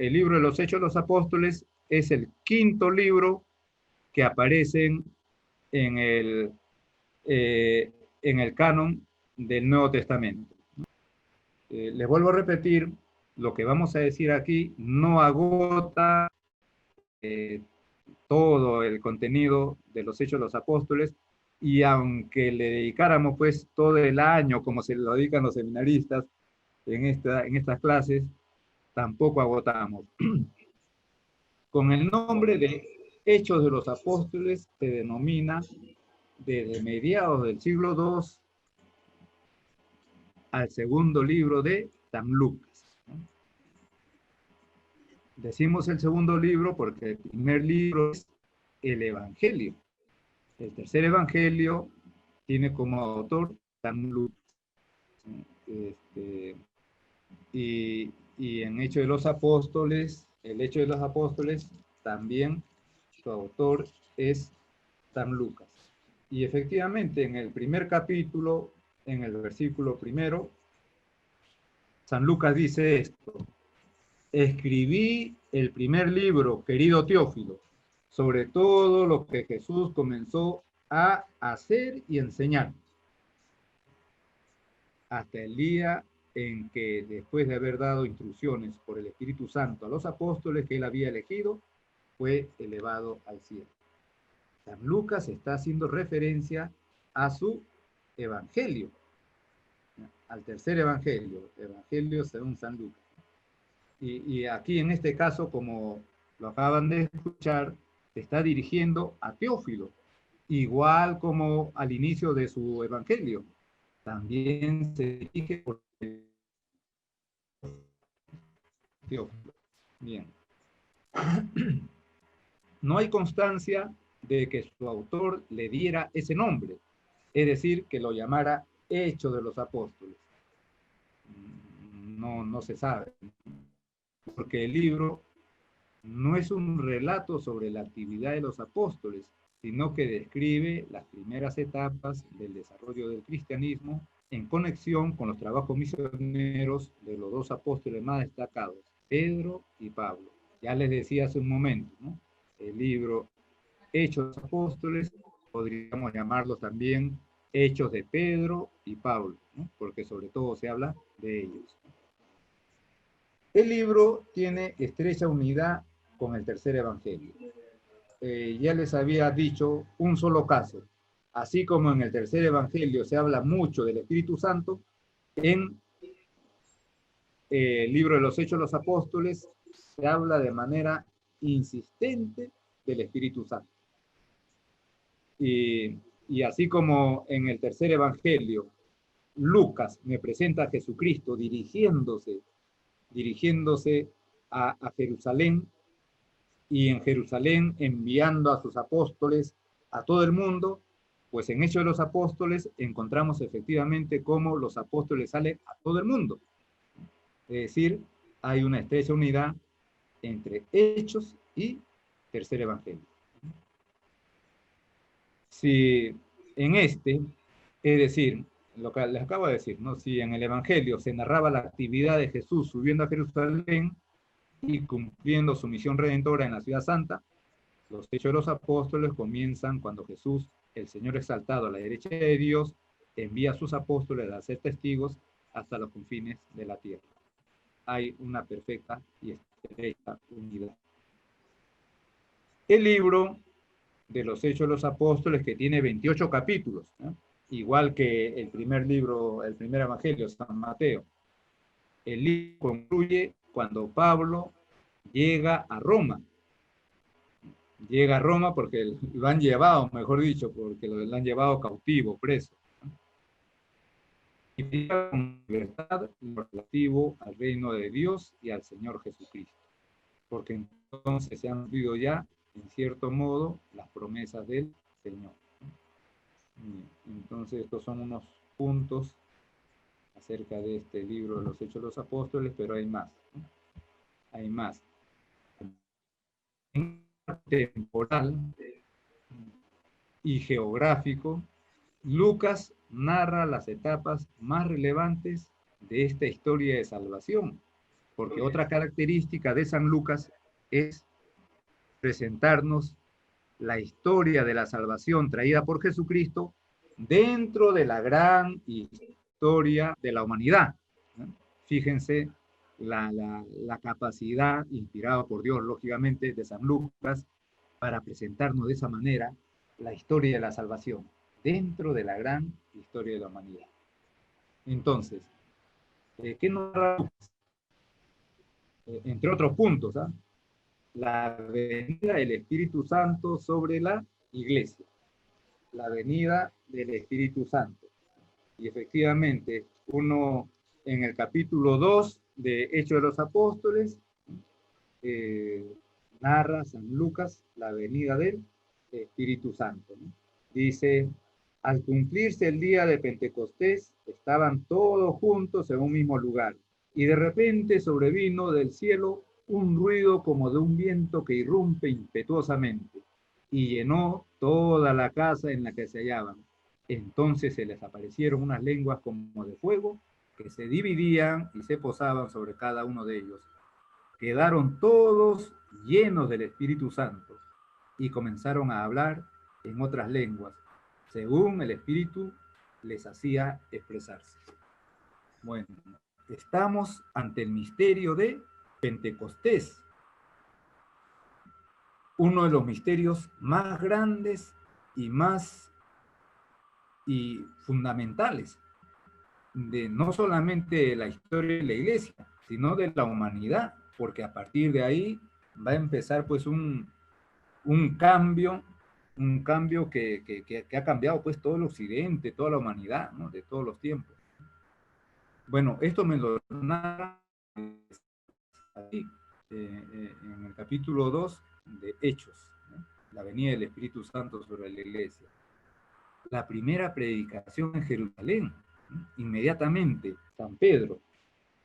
el libro de los Hechos de los Apóstoles es el quinto libro que aparece en el canon del Nuevo Testamento. Les vuelvo a repetir, lo que vamos a decir aquí no agota todo el contenido de los Hechos de los Apóstoles, y aunque le dedicáramos pues todo el año, como se lo dedican los seminaristas en estas clases, tampoco agotamos. Con el nombre de Hechos de los Apóstoles se denomina desde mediados del siglo II al segundo libro de San Lucas. Decimos el segundo libro porque el primer libro es el Evangelio. El tercer Evangelio tiene como autor San Lucas. Y en Hechos de los Apóstoles, el Hecho de los Apóstoles, también su autor es San Lucas. Y efectivamente, en el primer capítulo, en el versículo primero, San Lucas dice esto: escribí el primer libro, querido Teófilo, sobre todo lo que Jesús comenzó a hacer y enseñar, hasta el día en que, después de haber dado instrucciones por el Espíritu Santo a los apóstoles que él había elegido, fue elevado al cielo. San Lucas está haciendo referencia a su evangelio, al tercer evangelio, evangelio según San Lucas. Y aquí en este caso, como lo acaban de escuchar, se está dirigiendo a Teófilo, igual como al inicio de su evangelio. También se dirige por Teófilo. Bien. No hay constancia de que su autor le diera ese nombre, es decir, que lo llamara Hechos de los Apóstoles. No se sabe, porque el libro no es un relato sobre la actividad de los apóstoles, sino que describe las primeras etapas del desarrollo del cristianismo en conexión con los trabajos misioneros de los dos apóstoles más destacados, Pedro y Pablo. Ya les decía hace un momento, ¿no? El libro Hechos de los Apóstoles, podríamos llamarlo también Hechos de Pedro y Pablo, ¿no? Porque sobre todo se habla de ellos. El libro tiene estrecha unidad con el tercer evangelio. Ya les había dicho un solo caso. Así como en el tercer evangelio se habla mucho del Espíritu Santo, en el libro de los Hechos de los Apóstoles se habla de manera insistente del Espíritu Santo. Y así como en el tercer evangelio, Lucas me presenta a Jesucristo dirigiéndose a Jerusalén, y en Jerusalén enviando a sus apóstoles a todo el mundo, pues en Hechos de los Apóstoles encontramos efectivamente cómo los apóstoles salen a todo el mundo. Es decir, hay una estrecha unidad entre Hechos y tercer evangelio. Si en este, es decir, lo que les acabo de decir, ¿no? Si en el evangelio se narraba la actividad de Jesús subiendo a Jerusalén y cumpliendo su misión redentora en la ciudad santa, los Hechos de los Apóstoles comienzan cuando Jesús, el Señor exaltado a la derecha de Dios, envía a sus apóstoles a ser testigos hasta los confines de la tierra. Hay una perfecta y estrecha unidad. El libro de los Hechos de los Apóstoles, que tiene 28 capítulos, ¿no? Igual que el primer libro, el primer evangelio, San Mateo. El libro concluye cuando Pablo llega a Roma. Llega a Roma porque lo han llevado, mejor dicho, porque lo han llevado cautivo, preso. Y llega con libertad lo relativo al reino de Dios y al Señor Jesucristo. Porque entonces se han cumplido ya, en cierto modo, las promesas del Señor. Entonces estos son unos puntos acerca de este libro de los Hechos de los Apóstoles, pero hay más. Hay más. En temporal y geográfico, Lucas narra las etapas más relevantes de esta historia de salvación, porque otra característica de San Lucas es presentarnos la historia de la salvación traída por Jesucristo dentro de la gran historia de la humanidad. Fíjense la capacidad, inspirada por Dios, lógicamente, de San Lucas, para presentarnos de esa manera la historia de la salvación dentro de la gran historia de la humanidad. Entonces, ¿qué nos da Lucas? Entre otros puntos, ¿ah? La venida del Espíritu Santo sobre la iglesia. La venida del Espíritu Santo. Y efectivamente, uno en el capítulo 2 de Hechos de los Apóstoles, narra San Lucas la venida del Espíritu Santo, ¿no? Dice, al cumplirse el día de Pentecostés, estaban todos juntos en un mismo lugar, y de repente sobrevino del cielo un ruido como de un viento que irrumpe impetuosamente, y llenó toda la casa en la que se hallaban. Entonces se les aparecieron unas lenguas como de fuego, que se dividían y se posaban sobre cada uno de ellos. Quedaron todos llenos del Espíritu Santo y comenzaron a hablar en otras lenguas, según el Espíritu les hacía expresarse. Bueno, estamos ante el misterio de Pentecostés, uno de los misterios más grandes y fundamentales de no solamente la historia de la iglesia, sino de la humanidad, porque a partir de ahí va a empezar pues un cambio que ha cambiado pues todo el occidente, toda la humanidad, ¿no? De todos los tiempos. Bueno, esto me lo narra aquí, en el capítulo 2 de Hechos, ¿no? La venida del Espíritu Santo sobre la iglesia. La primera predicación en Jerusalén, ¿no? Inmediatamente San Pedro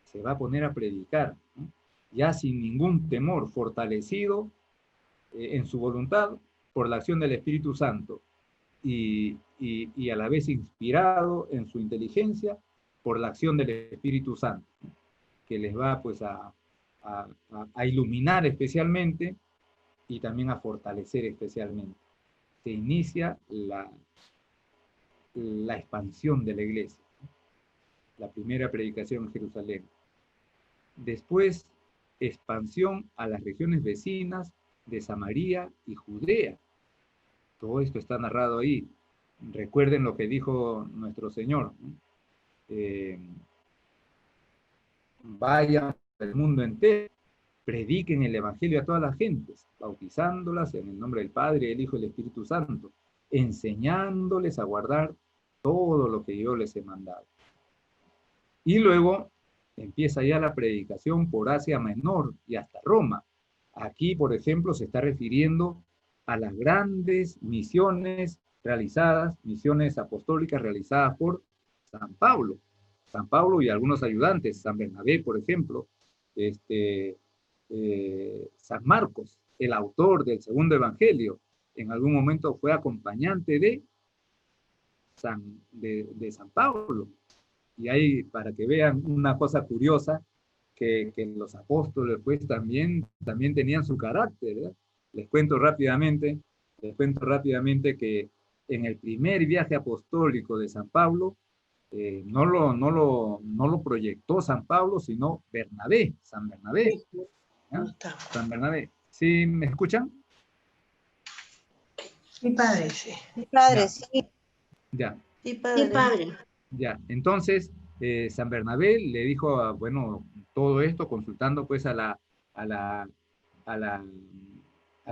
se va a poner a predicar, ¿no? Ya sin ningún temor, fortalecido en su voluntad por la acción del Espíritu Santo y a la vez inspirado en su inteligencia por la acción del Espíritu Santo, que les va pues a iluminar especialmente y también a fortalecer especialmente. Se inicia la expansión de la iglesia, la primera predicación en Jerusalén. Después, expansión a las regiones vecinas de Samaria y Judea. Todo esto está narrado ahí. Recuerden lo que dijo nuestro Señor, ¿no? Vayan al mundo entero, prediquen el Evangelio a todas las gentes, bautizándolas en el nombre del Padre, el Hijo y el Espíritu Santo, enseñándoles a guardar todo lo que yo les he mandado. Y luego empieza ya la predicación por Asia Menor y hasta Roma. Aquí, por ejemplo, se está refiriendo a las grandes misiones realizadas, misiones apostólicas realizadas por San Pablo. San Pablo y algunos ayudantes, San Bernabé, por ejemplo, San Marcos, el autor del segundo evangelio, en algún momento fue acompañante de San Pablo. Y ahí, para que vean una cosa curiosa, que los apóstoles pues también tenían su carácter, ¿verdad? Les cuento rápidamente que en el primer viaje apostólico de San Pablo, no lo proyectó San Pablo, sino Bernabé, San Bernabé. ¿Ya? San Bernabé. ¿Sí me escuchan? Sí, padre, sí. Sí, padre, Ya. sí. Ya. Sí, padre. Ya, entonces San Bernabé le dijo, bueno, todo esto consultando pues a la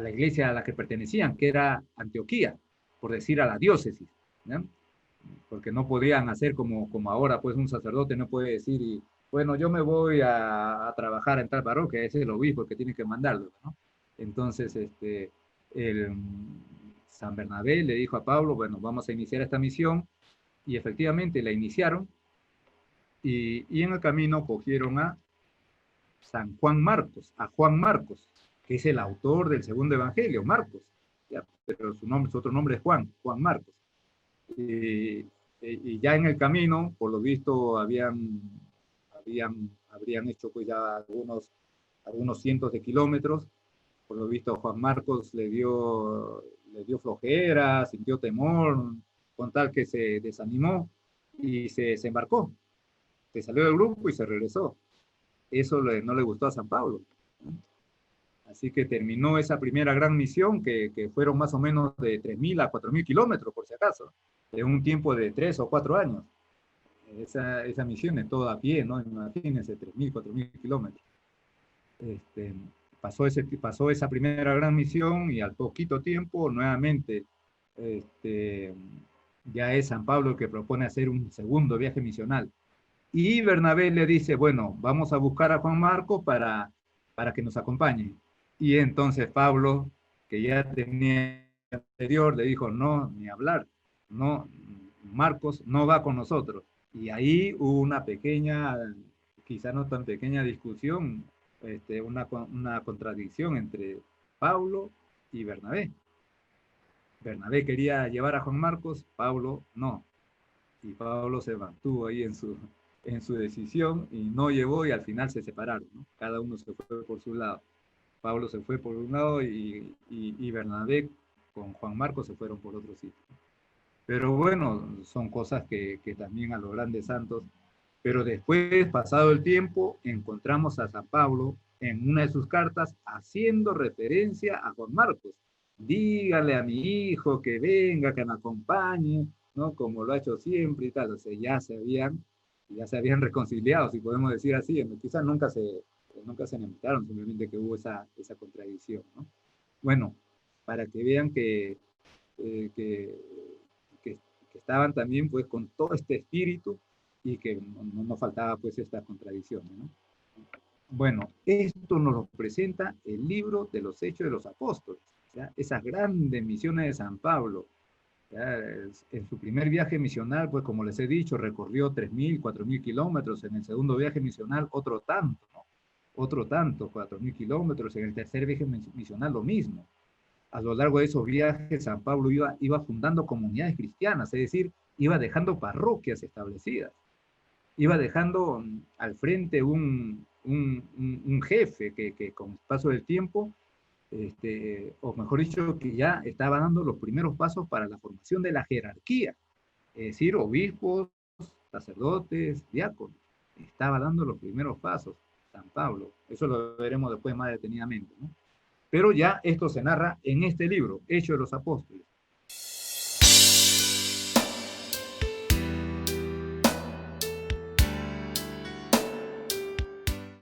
iglesia a la que pertenecían, que era Antioquía, por decir a la diócesis, ¿no? Porque no podían hacer como ahora, pues un sacerdote no puede decir, bueno, yo me voy a trabajar en tal parroquia, ese es el obispo que tiene que mandarlo, ¿no? Entonces, San Bernabé le dijo a Pablo, bueno, vamos a iniciar esta misión, y efectivamente la iniciaron, y en el camino cogieron a Juan Marcos, que es el autor del segundo evangelio, Marcos, ya, pero su otro nombre es Juan Marcos. Y ya en el camino, por lo visto, habían habrían hecho pues ya algunos cientos de kilómetros. Por lo visto Juan Marcos le dio flojera, sintió temor, con tal que se desanimó y se embarcó. Se salió del grupo y se regresó. Eso no le gustó a San Pablo. Así que terminó esa primera gran misión, que fueron más o menos de 3.000 a 4.000 kilómetros, por si acaso, en un tiempo de 3 o 4 años. Esa misión es todo a pie, ¿no? Imagínense, 3.000, 4.000 kilómetros. Pasó esa primera gran misión y al poquito tiempo, nuevamente, ya es San Pablo el que propone hacer un segundo viaje misional. Y Bernabé le dice, bueno, vamos a buscar a Juan Marcos para que nos acompañe. Y entonces Pablo, que ya tenía anterior, le dijo, no, ni hablar, no, Marcos no va con nosotros. Y ahí hubo una pequeña, quizá no tan pequeña discusión, una contradicción entre Pablo y Bernabé. Bernabé quería llevar a Juan Marcos, Pablo no. Y Pablo se mantuvo ahí en su decisión y no llevó y al final se separaron, ¿no? Cada uno se fue por su lado. Pablo se fue por un lado y Bernabé con Juan Marcos se fueron por otro sitio. Pero bueno, son cosas que también a los grandes santos. Pero después, pasado el tiempo, encontramos a San Pablo en una de sus cartas haciendo referencia a Juan Marcos. Dígale a mi hijo que venga, que me acompañe, ¿no? Como lo ha hecho siempre y tal. O sea, ya se habían reconciliado, si podemos decir así. Quizás nunca se enemitaron, simplemente que hubo esa contradicción, ¿no? Bueno, para que vean que estaban también pues con todo este espíritu y que no faltaba pues esta contradicción, ¿no? Bueno, esto nos lo presenta el libro de los Hechos de los Apóstoles, ¿ya? Esas grandes misiones de San Pablo, ¿ya? En su primer viaje misional, pues como les he dicho, recorrió 3.000, 4.000 kilómetros, en el segundo viaje misional otro tanto, ¿no? Otro tanto, 4.000 kilómetros, en el tercer viaje misional lo mismo. A lo largo de esos viajes, San Pablo iba fundando comunidades cristianas, es decir, iba dejando parroquias establecidas, iba dejando al frente un jefe que con el paso del tiempo, o mejor dicho, que ya estaba dando los primeros pasos para la formación de la jerarquía, es decir, obispos, sacerdotes, diáconos. Estaba dando los primeros pasos, San Pablo. Eso lo veremos después más detenidamente, ¿no? Pero ya esto se narra en este libro, Hechos de los Apóstoles.